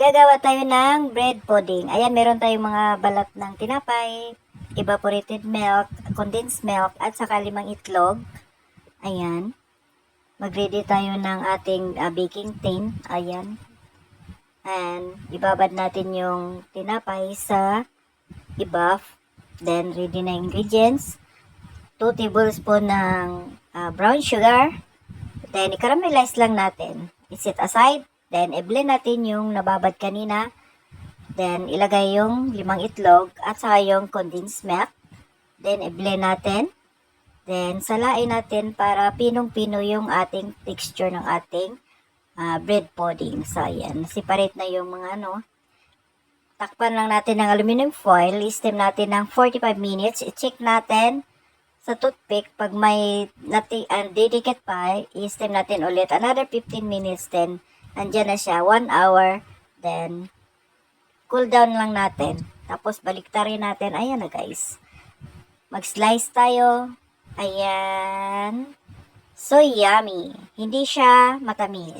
Gagawa tayo ng bread pudding. Ayan, meron tayong mga balat ng tinapay, evaporated milk, condensed milk, at saka 5 itlog. Ayan. Mag-ready tayo ng ating baking tin. Ayan. And ibabad natin yung tinapay sa i-buff. Then, ready na ingredients. 2 tablespoon ng brown sugar. Then, i-caramelize lang natin. I-set aside. Then, i-blend natin yung nababad kanina. Then, ilagay yung 5 itlog at saka yung condensed milk. Then, i-blend natin. Then, salain natin para pinong-pino yung ating texture ng ating bread pudding. So, ayan. Separate na yung mga Takpan lang natin ng aluminum foil. I-steam natin ng 45 minutes. I-check natin sa toothpick. Pag may didikit pa, i-steam natin ulit. Another 15 minutes. Then, andyan na siya. 1 hour. Then, cool down lang natin. Tapos, baliktarin natin. Ayan na guys. Mag-slice tayo. Ayan. So, yummy. Hindi siya matamis.